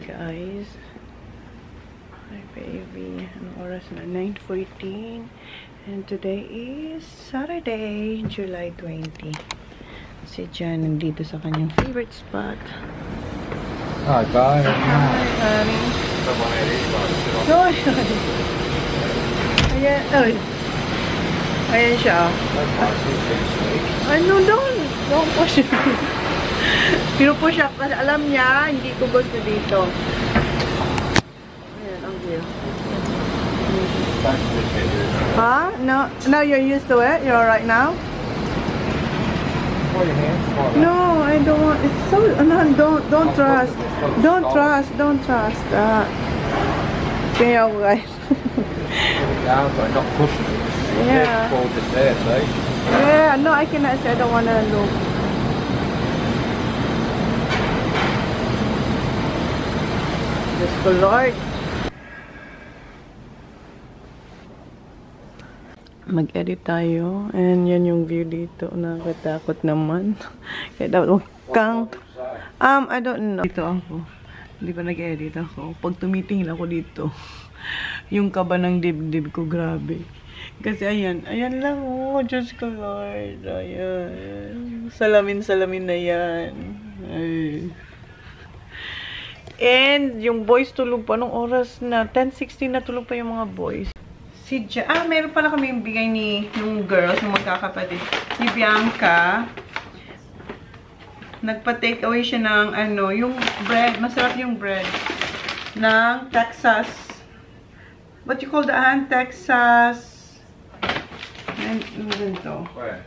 guys. Hi baby. Anong oras na? 9:14. And today is Saturday, July 20. Si Jan nandito sa kanyang favorite spot. Hi, bye. Hi, honey. No, ayan. Oh. Ayan siya. Ano, don't push it. Pinupush up kasi alam niya, hindi ko gusto dito. Ayan, ang view. Huh? No, you're used to it? You're alright now? No, I don't want. It's so. No, don't trust. Don't trust that. Okay, guys. Down, but not pushing it. Yeah. Just there, see? Yeah, no, I cannot say I don't want to look. Just for Lord. Mag-edit tayo. And yan yung view dito. Nakakatakot naman. Kaya dapat huwag kang... I don't know. Dito ako. Hindi pa nag-edit ako. Pag tumitingin ako dito, yung kaba ng dibdib ko, grabe. Kasi ayan lang, oh, Diyos ko Lord, ayan, salamin na yan. Ay. And yung boys tulog pa nung oras na 10:16 na tulog pa yung mga boys. Si meron pala kami yung bigay ni yung girls, yung magkakapatid, ni Bianca. Nagpa-take away siya ng ano, yung bread, masarap yung bread ng Texas. What you call that? Texas. And ganito. Where?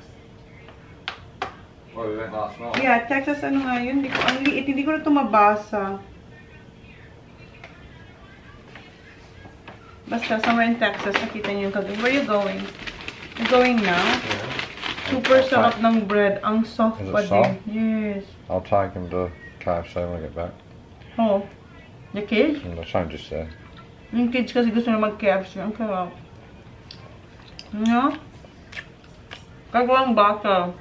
Well, we went last night. Yeah, Texas ano nga yun? Ang liit, hindi ko na ito mabasa. Basta, somewhere in Texas, nakita niyo yung kagabi. Where are you going? You're going now? Yeah. Super sarap ng bread. Ang soft pa din. Yes. I'll take him to KFC when I get back. Oh. The kids? And the same just there. Yung kids kasi gusto na mag-KFC. Ang sarap. No? Kagawang bata.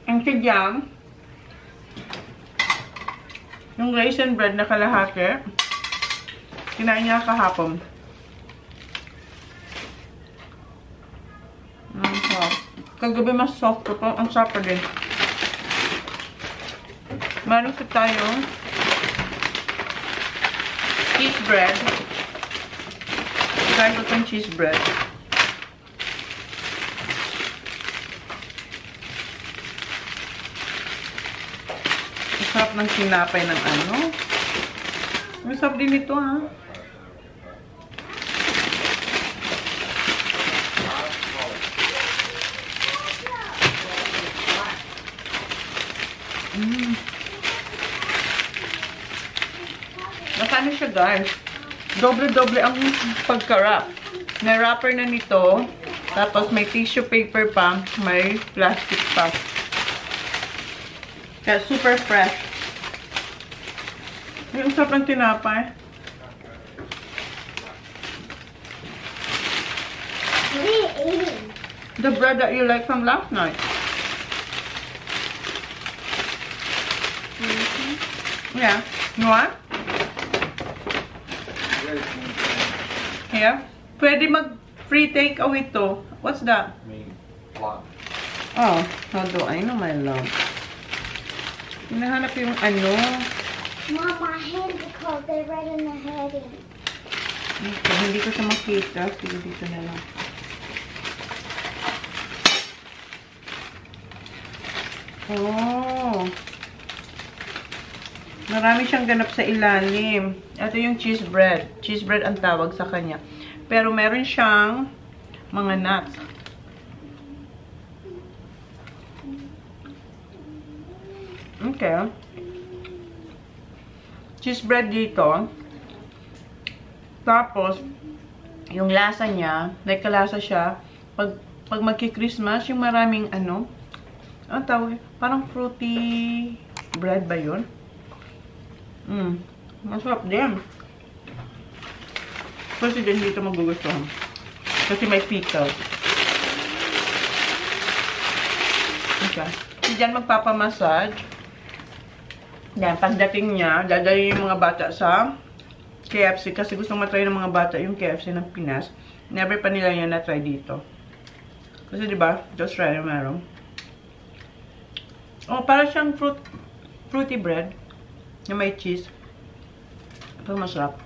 Ang tigyang, yung raisin bread na kalahati, kinain niya kahapon. Ang sarap. Kagabi mas soft ko to. Ang sarap pa din. Meron sa tayo cheese bread. Try ko itong cheese bread. Masarap ng sinapay ng ano. Masarap din ito, ha. Nakano siya, guys. Doble-doble ang pagka-wrap. May wrapper na nito. Tapos may tissue paper pa. May plastic pa. Kaya super fresh. Yung sarap ng tinapay. What are you eating? The bread that you like from last night. Yeah. You want? Yeah. Pwede mag-free takeaway to. What's that? Lunch. Oh, how do I know my love? Hinahanap yung ano. Mom, my hands are cold. They're red in the heading. Okay, hindi ko siya makita. Sige, dito na lang. Oh. Marami siyang ganap sa ilalim. Ito yung cheese bread. Cheese bread ang tawag sa kanya. Pero meron siyang mga nuts. Okay. Cheese bread dito. Tapos, yung lasa niya, like kalasa siya, pag magki-Christmas, yung maraming ano, ang tawag, parang fruity bread ba yun? Masarap din. Kasi din dito magugustuhan. Kasi may pickle. Okay. Si Jan magpapamassage. Yan, pagdating niya, dadalhin yung mga bata sa KFC kasi gusto matry ng mga bata yung KFC ng Pinas. Never pa nila yan na-try dito. Kasi diba, just try meron. Oh, para siyang fruity bread na may cheese. Pero masarap.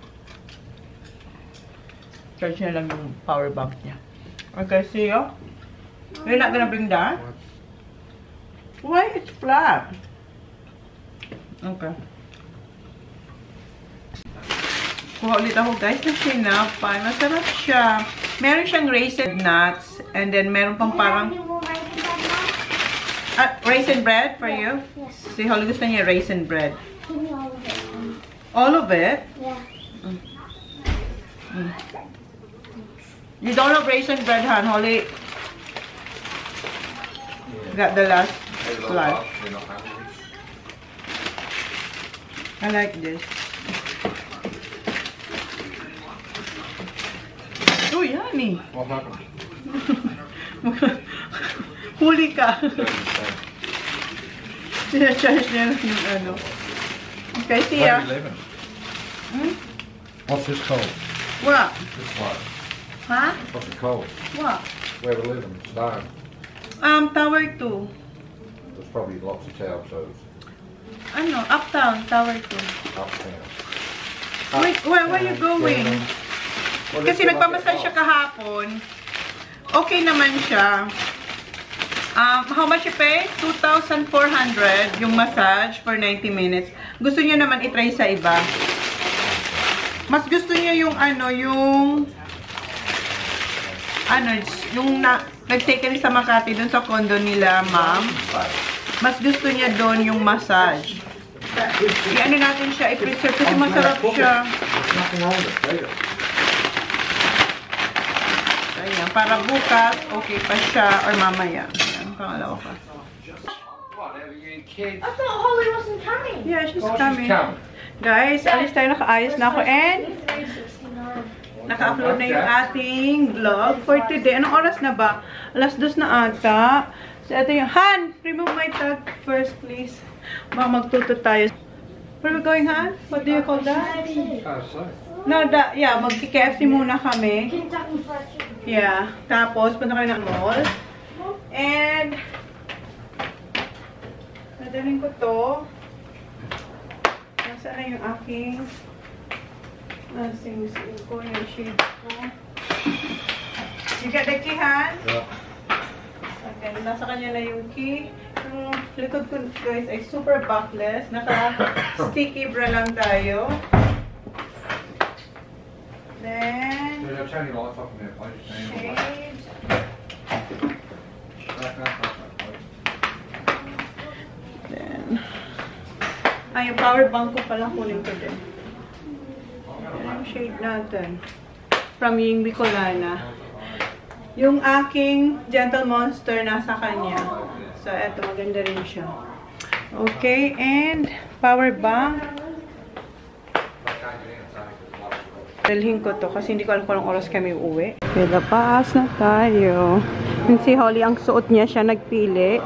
Charge niya lang yung power bank niya. Okay, see you. You're not gonna bring that? Why? It's flat. Okay. Kuha ulit ako guys ng sinapay. Masarap siya. Meron siyang raisin nuts. And then meron pang parang... raisin bread for you? Yes. Si Holly gusto niya raisin bread. Give me all of it. All of it? Yeah. You don't have raisin bread, Han, Holly? Got the last slice. You're not happy. I like this. Oh, yummy. What happened? Huli ka. Sinacharge niya lang yung ano. Okay, see Where ya. are you living? Hmm? What's this called? What? This place. Huh? What's it called? What? Where we living? Stone. Tower 2. There's probably lots of tower shows. Ano? Uptown, Tower 2. Uptown. Wait, where are you going? Well, Kasi this nagpamassage siya kahapon. Okay naman siya. How much you pay? 2,400 yung massage for 90 minutes. Gusto niya naman itry sa iba. Mas gusto niya yung nag-take kami sa Makati dun sa condo nila, ma'am. Mas gusto niya doon yung massage. I-ano natin siya, i-preserve kasi masarap siya. There's nothing wrong with it. Ayan, para bukas, okay pa siya, or mamaya. Ayan, pangalawa pa. Whatever, you kids. I thought Holly wasn't coming. Yeah, she's Oh, she's coming. coming. Guys, alis tayo, nakaayos na ako, and 369. naka-upload na yung ating vlog for today. Anong oras na ba? Alas 2 na ata. So, ito yung, Han, remove my tag first, please. Baka magtuto tayo. Where are we going, Han? What do you call that? Oh, so. No, yeah, magki-KFC muna kami. Kentucky Fried Chicken. Yeah. Tapos, punta kami ng mall. And, nadalhin ko to. Nasaan na yung aking sing-sing ko, yung shade ko. You got the key, Han? Yeah. Okay, nasa kanya na yung key. Yung likod ko, guys, ay super backless. Naka-sticky bra lang tayo. Then, Yeah, turn your lights off in there, please. shades. Then, yung power bank ko pala kunin ko din. Yung shade natin. From Ying Bicolana. Yung aking Gentle Monster nasa kanya. So, eto, maganda rin siya. Okay, and power bank. Dalhin ko to kasi hindi ko alam kung anong oras kami uuwi. Kaya paas na tayo. Yung si Holly, ang suot niya, siya nagpili.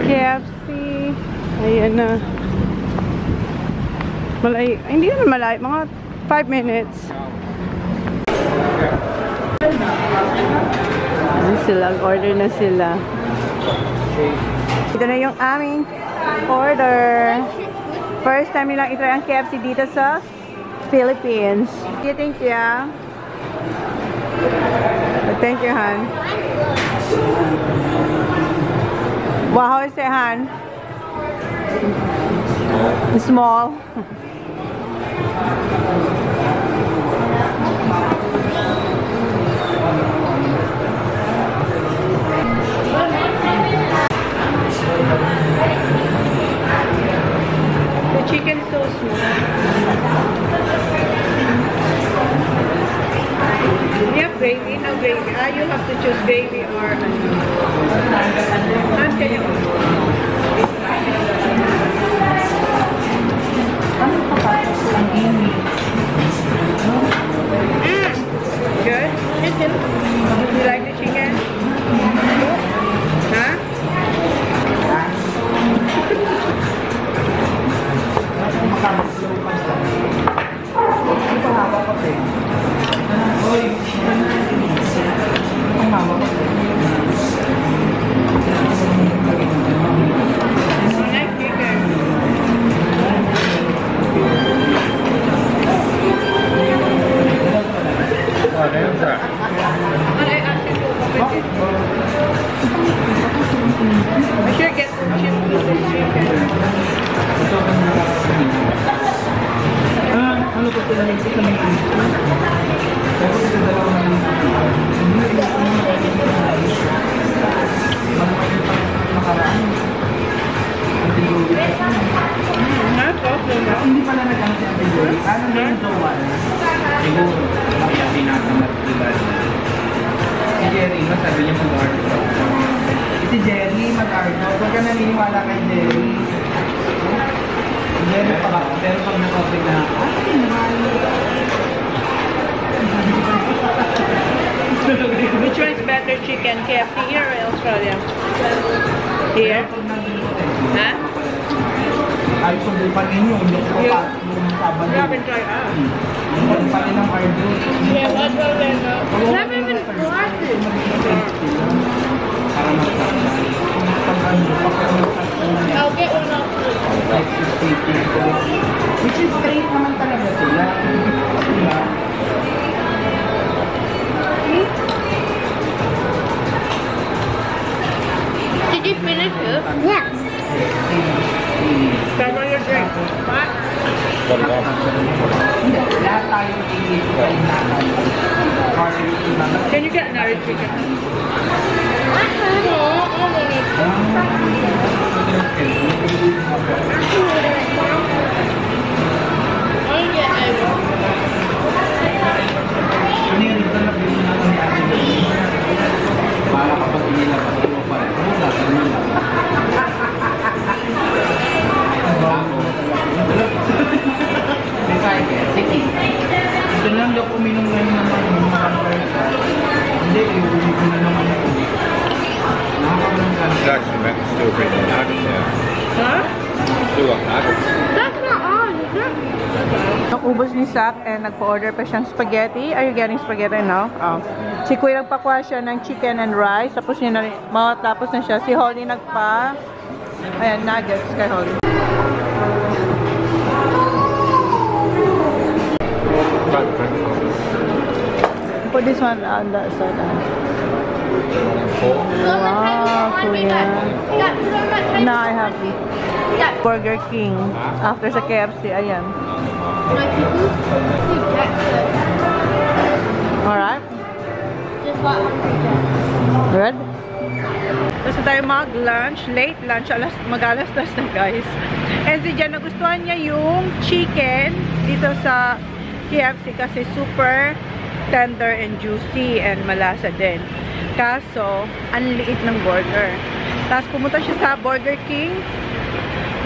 KFC. Ayan na. Malay, hindi naman malay. Mga 5 minutes. Ayan sila, order na sila. Ito na yung aming order. First time nilang itry ang KFC dito sa Philippines. You think, yeah? Thank you, Han. Wow, how is it, Han? Small. The chicken is so small. You have gravy? No gravy. You have to choose gravy or can you? Good? You like the chicken? Huh? chips with the chicken. Ano po sila nagsit na may ito? Tapos ito dalawa na makaraan. Hindi pala nag-ano si Ate Jory. Ano na yung jowa? Siguro, kaya tinatangat diba? Si Jerry, sabi niya mag-art. Si Jerry, mag-art. Huwag ka naniniwala kay Jerry. Jerry pa ba? Pero pag nakapit na, Which one is better chicken? KFC here or Australia? Here? Huh? ay subukan pa ninyo. Yung Sabado. You haven't tried out. Yung pa rin ang cardio. Yeah, what's wrong with that? I haven't even tried it. Para I'll get one of which is straight naman talaga sila. Diba? Did you finish it? Yes. That's on your drink. What? Hindi. Lahat tayo iisip ay natin. Can you get another chicken? Ano yun? Ito na bilhin natin ni Ate Jory. Para kapag inilabas mo pa rin. Ano na? Ano na? Sige. Ito lang daw uminom ngayon naman yung mga kankarita. Hindi, iuwi ko na naman ako. Nakakabalang It's actually meant to still bring the nuggets out. Huh? Still got nuggets. That's not on, is it? Ubos ni Sak and nagpa-order pa siyang spaghetti. Are you getting spaghetti now? Oh. Si Kuya nagpakuha siya ng chicken and rice. Tapos niya na, matapos na siya. Si Holly nagpa, ayan, nuggets kay Holly. Put this one on that side. Wow, Kuya. No, I have Burger King. After sa KFC, ayan. Alright. Good? Basta tayo mag-lunch. Late lunch. Mag-alas-tas na, guys. And si Jan, nagustuhan niya yung chicken dito sa KFC kasi super tender and juicy and malasa din. Kaso, ang liit ng burger. Tapos pumunta siya sa Burger King.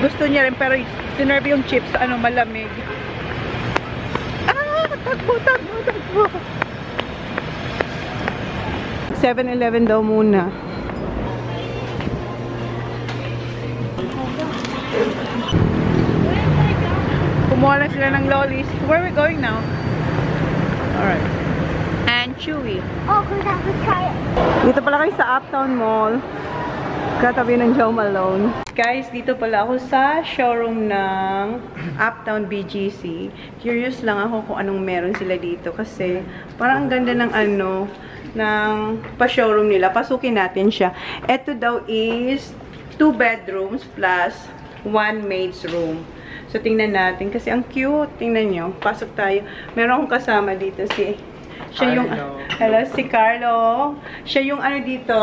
Gusto niya rin pero sinerve yung chips sa malamig. Takbo. 7-Eleven daw muna. Kumuha lang sila ng lollies. Where are we going now? Alright. And chewy. Oh, good, I would try it. Dito pala kayo sa Uptown Mall. Katabi ng Joe Malone. Guys, dito pala ako sa showroom ng Uptown BGC. Curious lang ako kung anong meron sila dito. Kasi parang ang ganda ng ng pa-showroom nila. Pasukin natin siya. Ito daw is 2 bedrooms plus 1 maid's room. So, tingnan natin. Kasi ang cute. Tingnan nyo. Pasok tayo. Meron akong kasama dito siya yung, hello, si Carlo. Siya yung dito,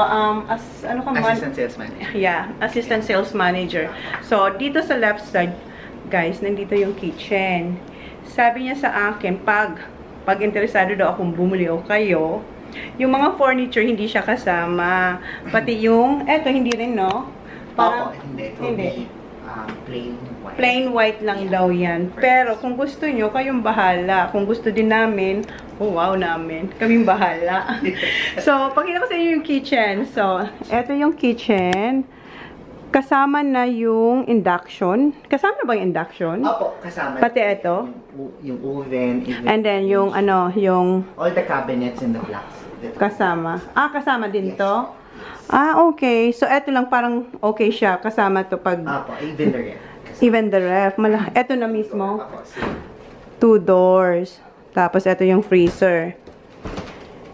Assistant Sales Manager. Yeah, Assistant Sales Manager. So, dito sa left side, guys, nandito yung kitchen. Sabi niya sa akin, pag interesado daw akong bumili o kayo, yung mga furniture, hindi siya kasama. Pati yung, eto, hindi rin, no? Opo, hindi. Plain white. Plain white lang daw yan. Pero kung gusto nyo, kayong bahala. Kung gusto din namin, oh wow namin, kaming bahala. So, pakita ko sa inyo yung kitchen. So, eto yung kitchen. Kasama na yung induction. Kasama na ba yung induction? Opo, kasama. Pati ito? Yung oven. And then yung yung all the cabinets in the blocks. kasama. Kasama din to? Okay. So, eto lang parang okay siya. Kasama to pag... Opo, even the ref. Even the ref. Eto na mismo. Opo, 2 doors. Tapos, eto yung freezer.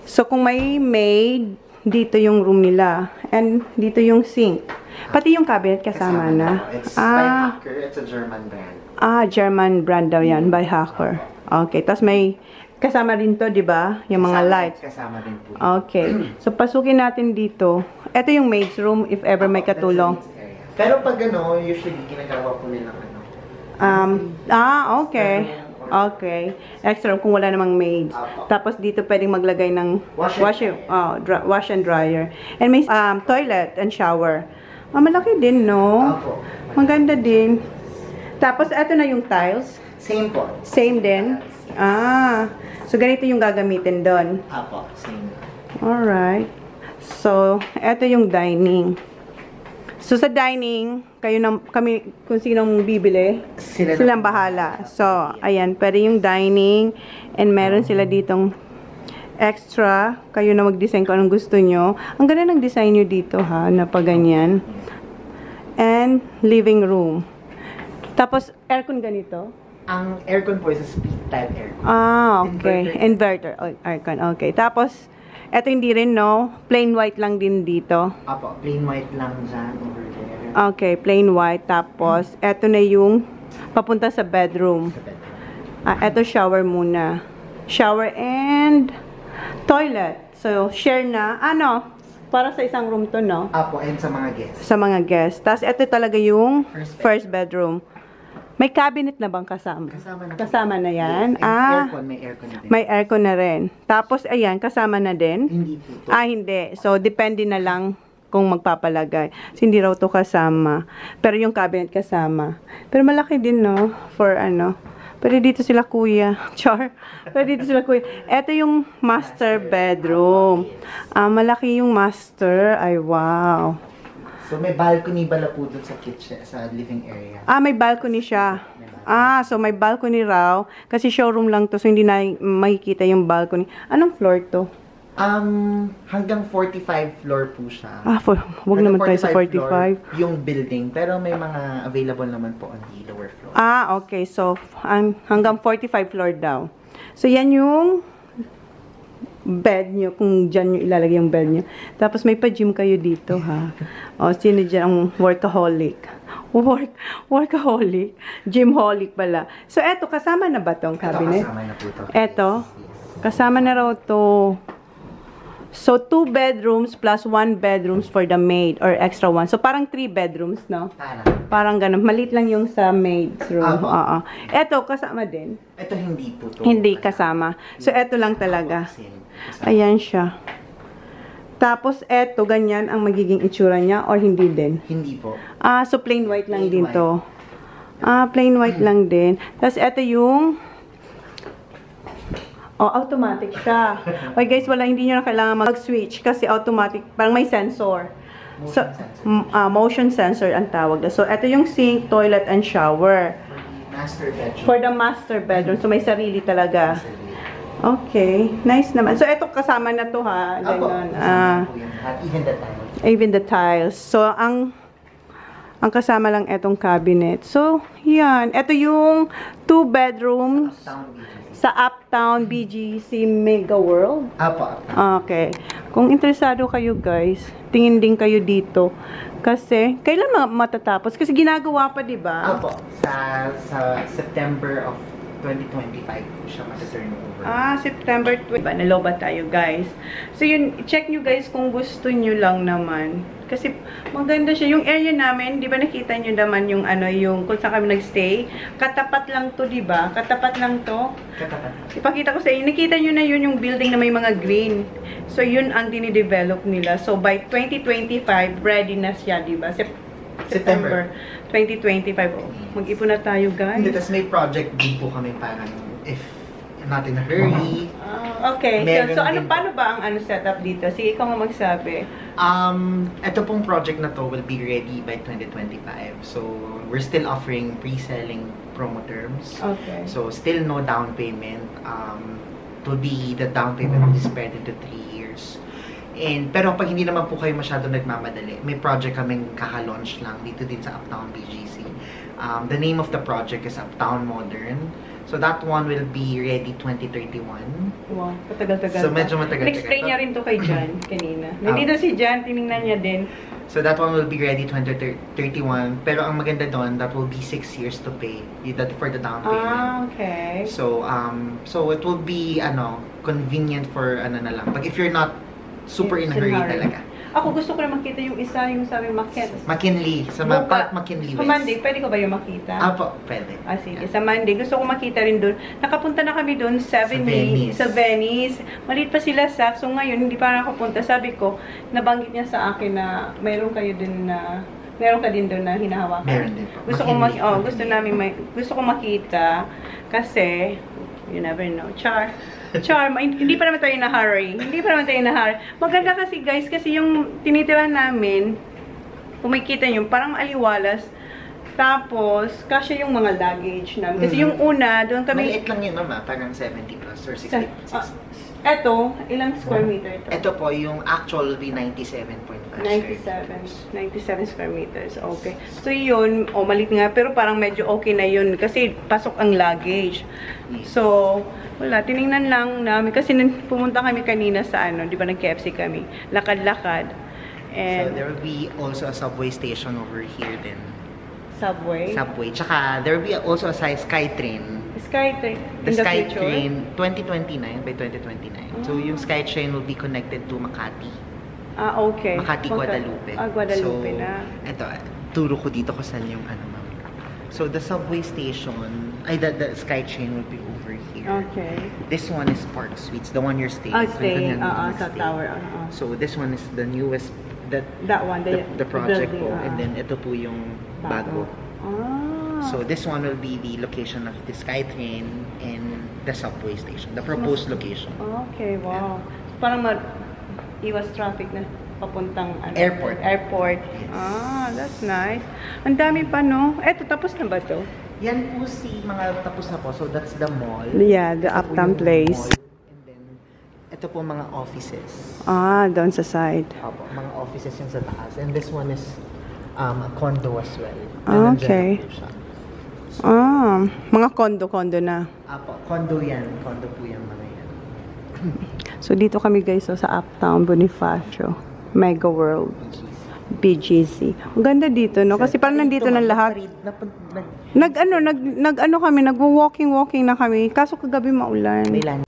So, kung may maid, dito yung room nila. And dito yung sink. Pati yung cabinet kasama na. It's by Hacker. It's a German brand. German brand daw yan, by Hacker. Okay, tapos may kasama rin to, di ba? Yung mga lights. Kasama din po. Okay. So, pasukin natin dito. Ito yung maid's room if ever may katulong. That's the needs area. Pero pag usually ginagawa po nilang Okay. Okay. Extra room kung wala namang maids. Tapos dito pwedeng maglagay ng wash and dryer. And may toilet and shower. Malaki din, no? Apo. Maganda din. Tapos ito na yung tiles. Same po. Same din. So ganito yung gagamitin doon. Apo, same. Alright. So, ito yung dining. So, sa dining, kami, kung sinong bibili, silang bahala. So, ayan, pwede yung dining, and meron sila ditong extra. Kayo na mag-design kung anong gusto nyo. Ang ganda ng design nyo dito, ha, na pa ganyan. And, living room. Tapos, aircon ganito. Ang aircon po is a split type aircon. Okay. Inverter. Aircon. Okay. Tapos, eto hindi rin, no? Plain white lang din dito. Apo, plain white lang dyan over there. Okay, plain white. Tapos, eto na yung papunta sa bedroom. Sa bedroom. Eto shower muna. Shower and toilet. So, share na. Para sa isang room to, no? Apo, and sa mga guests. Sa mga guests. Tapos, eto talaga yung first bedroom. May cabinet na bang kasama? Kasama na yan? Yes, aircon, may aircon na din. May aircon na rin. Tapos, ayan, kasama na din? Hindi po. Hindi. So, depende na lang kung magpapalagay. So, hindi raw to kasama. Pero yung cabinet kasama. Pero malaki din, no? For Pwede dito sila kuya. Char. Pwede dito sila kuya. Ito yung master bedroom. Malaki yung master. Ay, wow. So, may balcony bala po dun sa kitchen, sa living area. May balcony siya. So may balcony raw. Kasi showroom lang to, so hindi na makikita yung balcony. Anong floor to? Hanggang 45 floor po siya. Wag naman tayo sa 45. Floor, yung building. Pero may mga available naman po on the lower floor. Okay. So, hanggang 45 floor daw. So, yan yung bed nyo, kung dyan nyo ilalagay yung bed nyo. Tapos may pa-gym kayo dito, ha? Sino dyan ang workaholic? Workaholic? Gymholic pala. So, eto, kasama na ba tong cabinet? Kasama na po ito. Eto, kasama na raw to. So, 2 bedrooms plus 1 bedrooms for the maid or extra one. So, parang 3 bedrooms, no? Parang ganun. Malit lang yung sa maid's room. Eto, kasama din? Ito hindi po to. Hindi kasama. So, eto lang talaga. Ayan siya. Tapos, eto, ganyan ang magiging itsura niya or hindi din? Hindi po. So plain white lang din to. Plain white lang din. Tapos, eto yung automatic siya. Okay guys, hindi nyo na kailangan mag-switch kasi automatic, parang may sensor. Motion sensor ang tawag. So, eto yung sink, toilet, and shower. Master bedroom. For the master bedroom. So, may sarili talaga. Okay. Nice naman. So, eto kasama na to, ha? Ganun. Even the tiles. So, ang kasama lang etong cabinet. So, yan. Eto yung 2 bedrooms sa Uptown BGC Mega World. Okay. Kung interesado kayo, guys, tingin din kayo dito. Kasi, kailan matatapos? Kasi ginagawa pa, di ba? Sa September of 2025 po siya mataturn over. September 20. Naloba tayo, guys. So, yun, check nyo, guys, kung gusto nyo lang naman. Kasi, maganda siya. Yung area namin, di ba nakita nyo naman yung yung kung saan kami nagstay? Katapat lang to, di ba? Katapat lang to. Ipakita ko sa inyo. Nakita nyo na yun yung building na may mga green. So, yun ang dinidevelop nila. So, by 2025, ready na siya, di ba? September 2025. Mag-ipon na tayo, guys. Hindi, tapos may project din po kami parang if not in a hurry. Okay. So paano ba ang setup dito? Sige, ikaw nga magsabi. Ito pong project na to will be ready by 2025. So, we're still offering pre-selling promo terms. Okay. So, still no down payment. The down payment will be spread into 3 years. Pero pag hindi naman po kayo masyado nagmamadali, may project kaming kaka-launch lang dito din sa Uptown BGC. The name of the project is Uptown Modern. So that one will be ready 2031. Wow, katagal-tagal. So medyo matagal-tagal. Explain niya rin to kay Jan kanina. Nandito si Jan, tinignan niya din. So that one will be ready 2031. Pero ang maganda doon, that will be 6 years to pay for the down payment. Ah, okay. So it will be convenient for na lang. But if you're not super in a hurry talaga. Ako gusto ko na makita yung isa, yung sabi McKinley. Sa Park McKinley West. Sa Monday, pwede ko ba yung makita? Apo, pwede. Ah, sige. Sa Monday, gusto ko makita rin doon. Nakapunta na kami doon sa Venice. Maliit pa sila sa. So ngayon, hindi pa nakapunta. Sabi ko, nabanggit niya sa akin na meron ka din doon na hinahawakan. Meron din po. Gusto ko makita kasi you never know. Hindi pa naman tayo na-hurry. Maganda kasi guys, kasi yung tinitira namin, kung makikita nyo, parang aliwalas. Tapos, kasya yung mga luggage namin. Kasi yung una, doon kami... Maliit lang yun, mama. Parang 70 plus or 60. Eto, ilang square meter ito? Ito po, yung actual will be 97.5 97 square meters. Okay. So yun, maliit nga. Pero parang medyo okay na yun. Kasi pasok ang luggage. Yes. So, wala. Tinignan lang namin. Kasi pumunta kami kanina sa di ba nag-KFC kami. Lakad-lakad. And so there will be also a subway station over here din. Subway? Tsaka there will be also a SkyTrain. SkyTrain? The SkyTrain, 2029, by 2029. So yung SkyTrain will be connected to Makati. Ah, okay. Makati, Guadalupe. Ah, Guadalupe so, na. Ito, turo ko dito kung saan yung ma'am. So the subway station, the SkyTrain will be over here. Okay. This one is Park Suites, the one you're staying. Staying, sa tower. So this one is the newest, that one, the project building, po. And then ito po yung bago. So this one will be the location of the SkyTrain and the subway station, the proposed location. Okay, wow. So, parang iwas traffic na papuntang airport. Yes. Ah, that's nice. Ang dami pa, no? Eto, tapos na ba to? Yan po mga tapos na po. So that's the mall. Yeah, the Uptown Place. And then, ito po mga offices. Ah, doon sa side. Opo, mga offices yung sa taas. And this one is a condo as well. Okay. Mga condo na. Apo, condo yan. Condo po yan mga yan. So, dito kami guys sa Uptown Bonifacio. Mega World. BGC. Ang ganda dito, no? Kasi parang nandito na lahat. Nag-ano kami, nagwo-walking na kami. Kaso kagabi maulan. May land.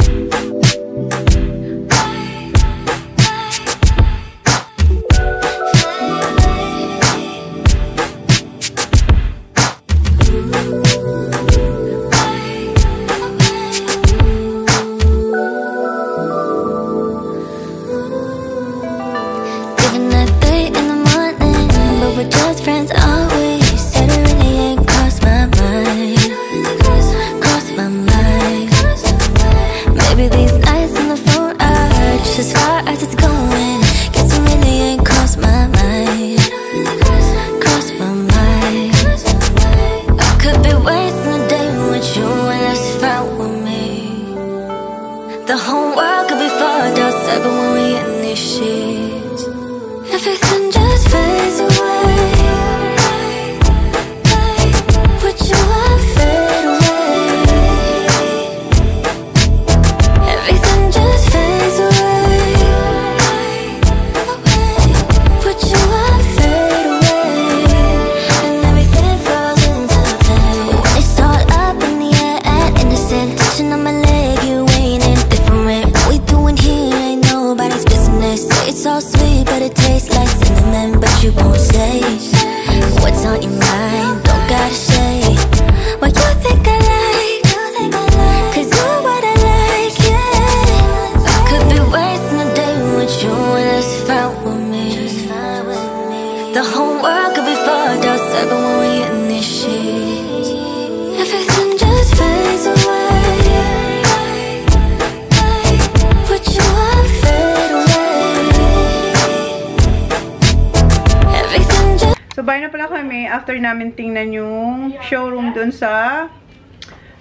Sabay na pala kami after namin tingnan yung showroom dun sa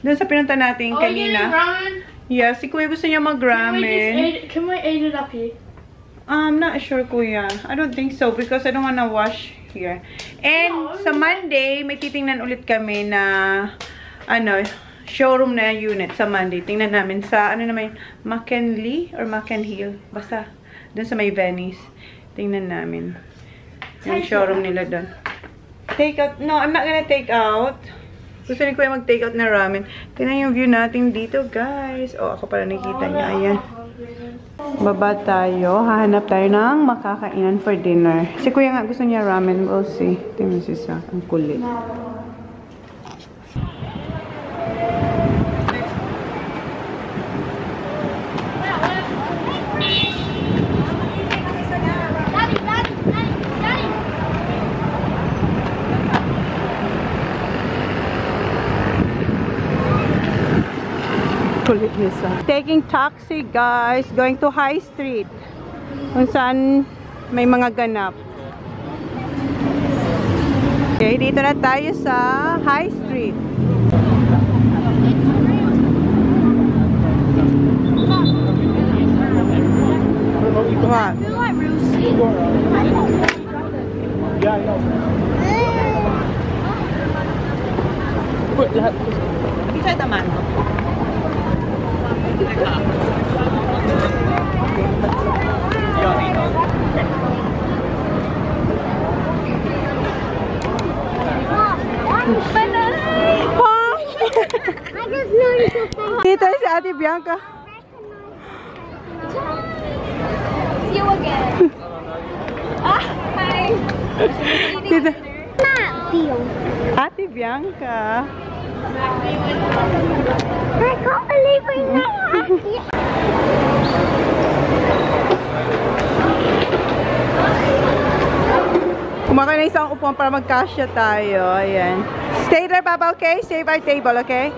pinunta natin kanina. Yeah, si Kuya gusto niya mag-ramen. Can we eat it up here? I'm not sure, Kuya. I don't think so because I don't wanna wash here. And sa Monday, may titingnan ulit kami na showroom na unit sa Monday. Tingnan namin sa McKinley or McKinhill. Basta dun sa may Venice. Tingnan namin. Yung showroom nila doon. Take out. No, I'm not gonna take out. Gusto ni Kuya mag-take out na ramen. Tingnan yung view natin dito, guys. Oh, ako pala nakita niya. Ayan. Baba tayo. Hahanap tayo ng makakainan for dinner. Si Kuya nga gusto niya ramen. We'll see. Tingnan si Sa. Ang kulit. Kulit niya Sa. Taking taxi, guys. Going to High Street. Kung saan may mga ganap. Okay, dito na tayo sa High Street. What? Bisa teman. I just noticed something. Dito si Ate Bianca. See you again. Hi. Dito. Deal. Ate Bianca. I can't believe we're not happy. Kumakain na isang upuan para magkasya tayo. Ayan. Stay there, Papa, okay? Save our table, okay?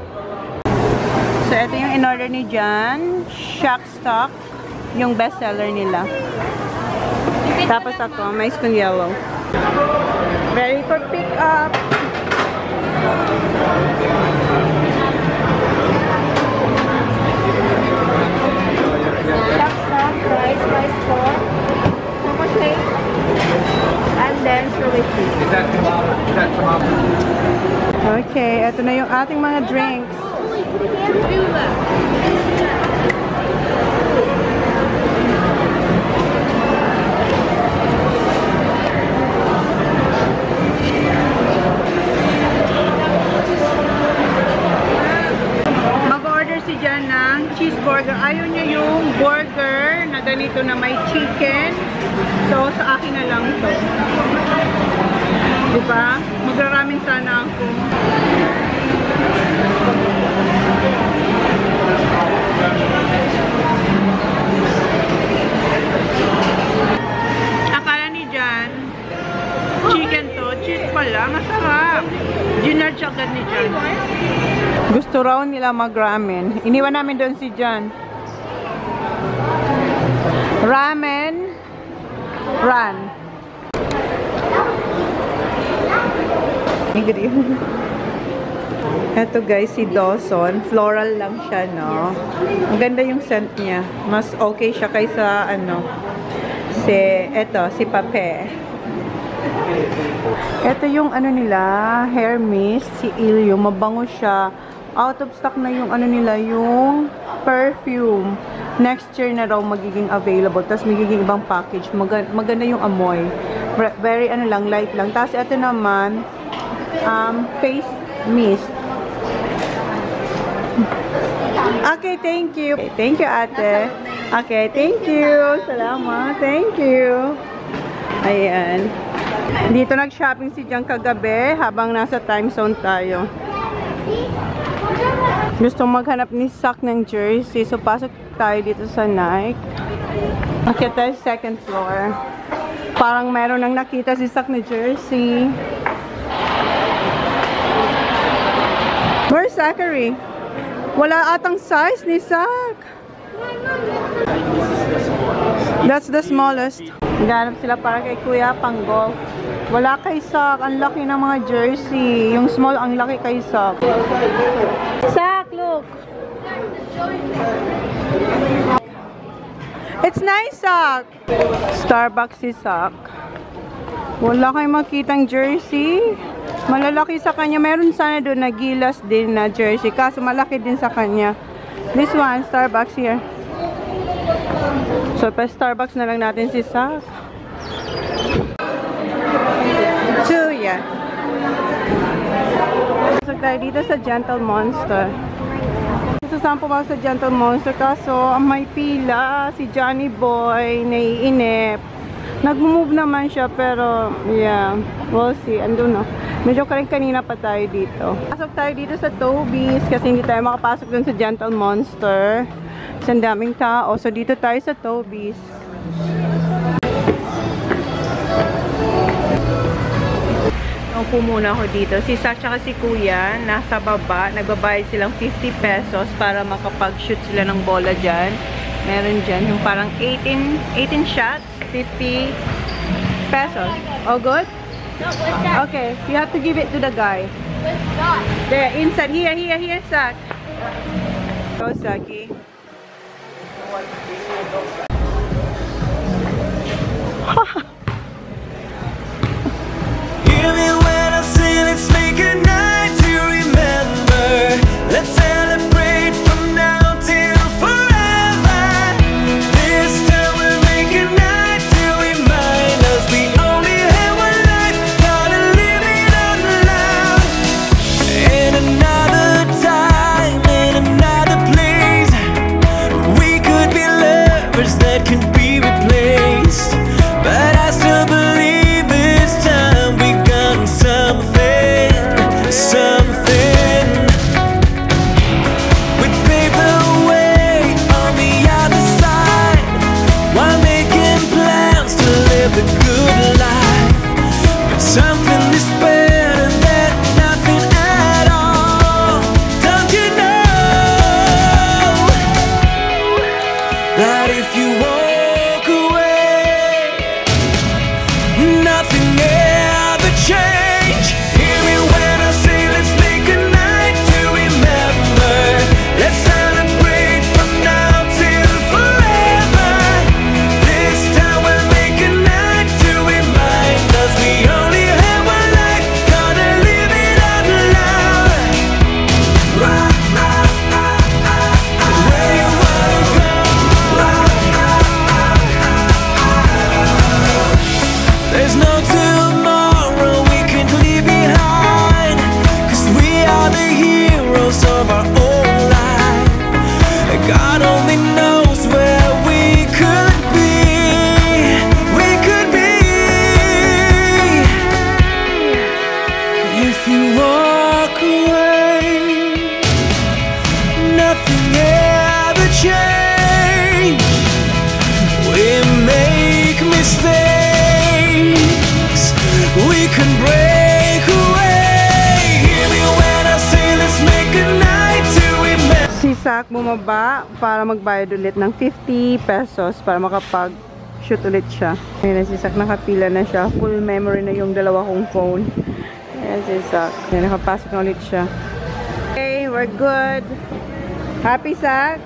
So, ito yung in-order ni Jan. Shack Stock. Yung bestseller nila. Tapos ako, mais kong yellow. Ready for pick up. Shack Stock, rice, rice pork, coco shake, and then strawberry tea. Is that tomorrow? Is that tomorrow? Okay, ito na yung ating mga drinks. Mag-order si Jan ng cheeseburger. Ayaw niya yung burger na ganito na may chicken. So, sa akin na lang to. Diba? Magraramin sana ako. Akala ni Jan, chicken to. Cheese pala. Masarap. Ginard siya agad ni Jan. Gusto raw nila mag-ramen. Iniwan namin doon si Jan. Ramen. Run. Ito guys, si Dawson. Floral lang siya, no? Ang ganda yung scent niya. Mas okay siya kaysa, ano, si Pape. Ito yung, ano nila, hair mist, si Ilyo. Mabango siya. Out of stock na yung, ano nila, yung perfume. Next year na raw magiging available. Tapos magiging ibang package. Maganda yung amoy. Very, ano lang, light lang. Tapos ito naman, face mist. Okay, thank you. Okay, thank you, ate. Okay, thank you. Salamat. Thank you. Ayan. Dito nag-shopping si Jan kagabi habang nasa time zone tayo. Gusto maghanap ni Sak ng jersey. So, pasok tayo dito sa Nike. Okay, tayo second floor. Parang meron nang nakita si Sak na jersey. Where's Zachary? Wala atang size ni Sak. That's the smallest. Ganap sila para kay Kuya pang golf. Wala kay Sak. Ang laki ng mga jersey. Yung small, ang laki kay Sak. Sak, look. It's nice, Sak. Starbucks si Sak. Wala kayong makitang jersey. Malalaki sa kanya. Meron sana doon na gilas din na jersey. Kaso malaki din sa kanya. This one, Starbucks here. So, pa Starbucks na lang natin si Sak. kuya. Pasok tayo dito sa Gentle Monster. Sasama po sa Gentle Monster kaso may pila. Si Johnny Boy naiinip. Nag-move naman siya pero yeah, we'll see. Andun no. Medyo kanina pa tayo dito. Pasok tayo dito sa Toby's kasi hindi tayo makapasok dun sa Gentle Monster. Kasi ang daming tao. So dito tayo sa Toby's. Upo muna ako dito. Si Sacha kasi kuya, nasa baba. Nagbabayad silang 50 pesos para makapag-shoot sila ng bola dyan. Meron dyan yung parang 18 shots, 50 pesos. All good? No, what's that? Okay, you have to give it to the guy. What's that? There, inside. Here, Zach. Go, Zaki. Hear me when I say let's make a night to remember. Let's celebrate from now till forever. This time we'll make a night to remind us we only have one life, gotta live it out loud. In another time, in another place, we could be lovers that can be replaced. But I still believe this time we got something. We paved the way on the other side while making plans to live the good life. But something is better than nothing at all. Don't you know that if you walk away, nothing ever change? Hear me when I say let's make a night to remember. Let's celebrate from now till forever. This time we'll make a night to remind us we only have one life, gotta live it out loud. Where you wanna go? There's no tomorrow we can leave behind, 'cause we are the heroes of our own life. God only knows where we could be. We could be. If you walk away, nothing ever change. We make mistakes, we can break away. Hear me when I say let's make a night to remember. Si Zach bumaba para magbayad ulit ng 50 pesos para makapag-shoot ulit siya. Ayan si Zach, nakapila na siya. Full memory na yung dalawa kong phone. Ayan si Zach. Ayan, nakapasok na ulit siya. Okay, we're good. Happy, Zach?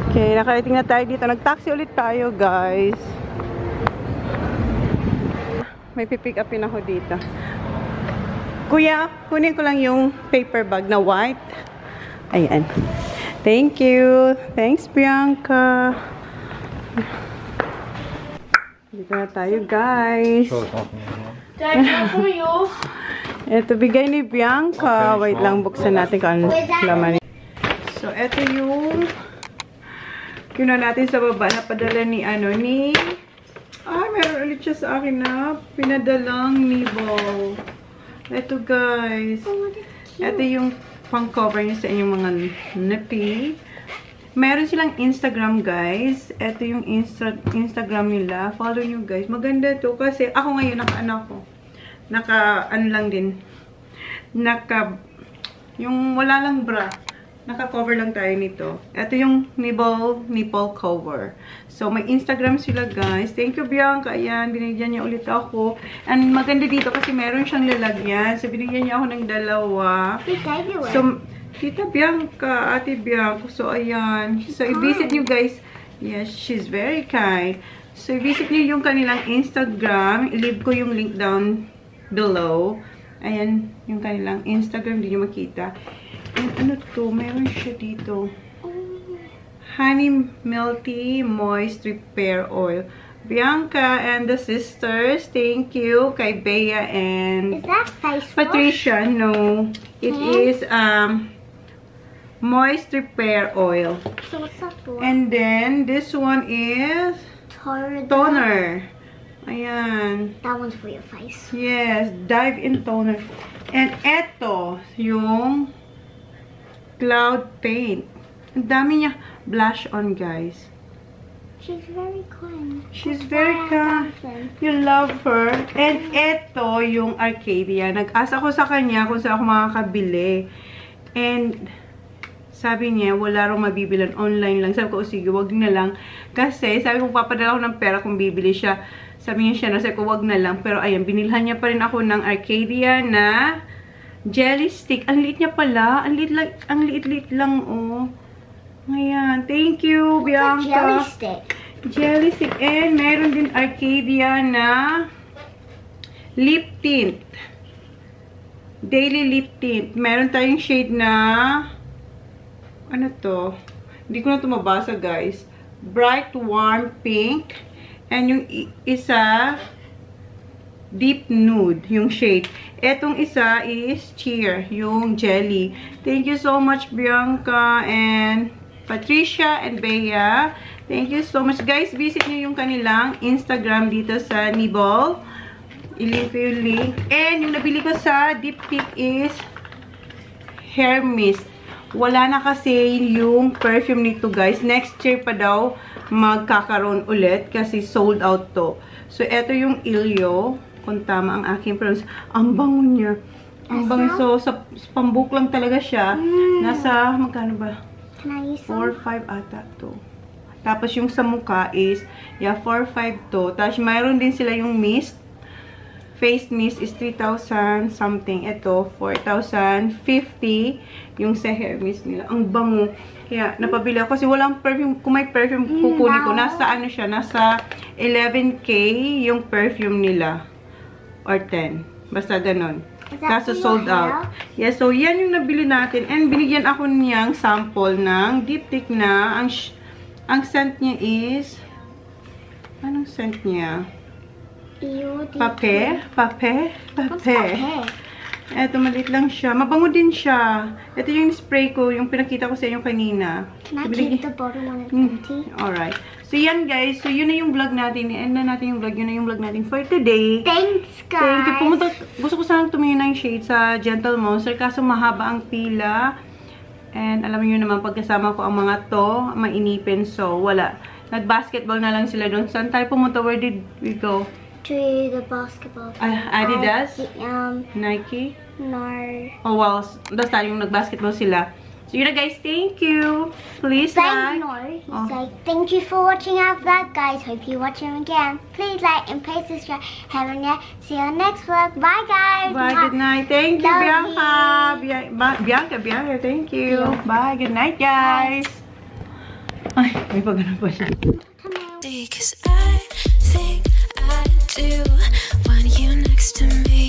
Okay, nakarating na tayo dito. Nag-taxi ulit tayo, guys. May pipick upin ako dito. Kuya, kunin ko lang yung paper bag na white. Ayan. Thank you. Thanks, Bianca. Dito na tayo, guys. Dad, not for you. Ito, bigay ni Bianca. Okay, Wait lang, buksan natin kung ano Where's that? laman. So, ito yung kinuha natin sa baba na padala ni meron ulit siya sa akin na pinadalang Nibo. Ito, guys. Ito yung pang-cover niya sa inyong mga napi. Meron silang Instagram, guys. Ito yung Instagram nila. Follow nyo, guys. Maganda to kasi ako ngayon yung wala lang bra. Naka-cover lang tayo nito. Ito yung nipple cover. So, may Instagram sila, guys. Thank you, Bianca. Ayan, binigyan niya ulit ako. And maganda dito kasi meron siyang lalagyan. So, binigyan niya ako ng dalawa. So, Tita Bianca, Ate Bianca. So, ayan. So, i-visit nyo, guys. Yes, she's very kind. So, i-visit nyo yung kanilang Instagram. I-leave ko yung link down below. Ayan, yung kanilang Instagram, hindi nyo makita. And ano to, meron siya dito. Honey Milky Moist Repair Oil. Bianca and the sisters, thank you. Kay Bea and Is that face wash? Patricia, no. It is Moist Repair Oil. So what's that for? And then, this one is toner. Ayan. That one's for your face. Yes, Dive in Toner. And eto, yung Cloud Paint. Ang dami niya. Blush on, guys. She's very kind. She's very kind. You love her. And eto, yung Arcadia. Nag-asa ko sa kanya kung saan ako makakabili. And sabi niya, wala raw mabibilan. Online lang. Sabi ko, sige, wag na lang. Kasi, sabi ko, papadala ko ng pera kung bibili siya. Sabi niya siya, sabi ko, wag na lang. Pero, ayan, binilhan niya pa rin ako ng Arcadia na jelly stick. Ang liit niya pala. Ang liit lang, oh. Ayan. Thank you, Bianca. Jelly stick. Jelly stick. And, meron din Arcadia na lip tint. Daily lip tint. Meron tayong shade na ano to? Hindi ko na ito mabasa, guys. Bright Warm Pink. And yung isa, Deep Nude, yung shade. Etong isa is Cheer, yung jelly. Thank you so much, Bianca and Patricia and Bea. Thank you so much. Guys, visit nyo yung kanilang Instagram dito sa Nibble. I-link ko yung link. And yung nabili ko sa Diptyque is Hair Mist. Wala na kasi yung perfume nito, guys. Next year pa daw magkakaroon ulit kasi sold out to. So, eto yung Ilyo. Kung tama ang aking pronounce. Ang bango niya. Ang bango. So, sa pambuk lang talaga siya. Nasa, magkano ba? Can I use some? 4-5 ata to. Tapos yung sa mukha is, yeah, 4-5 to. Tapos mayroon din sila yung mist. Face mist is 3,000 something. Ito, 4,050. Yung sa hair mist nila. Ang bango. Kaya, napabili ako. Kasi walang perfume. Kung may perfume, kukunin ko. Nasa ano siya? Nasa 11K yung perfume nila. Or 10. Basta ganon. Kaso sold out. Yeah, so yan yung nabili natin. And binigyan ako niyang sample ng Diptyque na. Ang scent niya is... Anong scent niya? Pape. Eto, maliit lang siya. Mabango din siya. Ito yung spray ko, yung pinakita ko sa inyo kanina. Can I keep the bottle when it's empty? Alright. So, yan guys. So, yun na yung vlog natin. I-end na natin yung vlog. Yun na yung vlog natin for today. Thanks, guys. Thank you. Gusto ko sanang tumingin ng shade sa Gentle Monster. Kaso mahaba ang pila. And alam niyo naman, pagkasama ko ang mga to, mainipin. So, wala. Nag-basketball na lang sila doon. Saan tayo pumunta? Where did we go? To the basketball. Adidas? Nike? No. Oh, well, basta yung nag-basketball sila. So, yun na guys. Thank you. Please like. Thank you for watching our vlog, guys. Hope you watch them again. Please like and please subscribe. See you next vlog. Bye, guys. Bye. Good night. Thank you, Bianca. Bianca, thank you. Bye. Good night, guys. Ay, may pagano pa siya. Because I think I do want you next to me.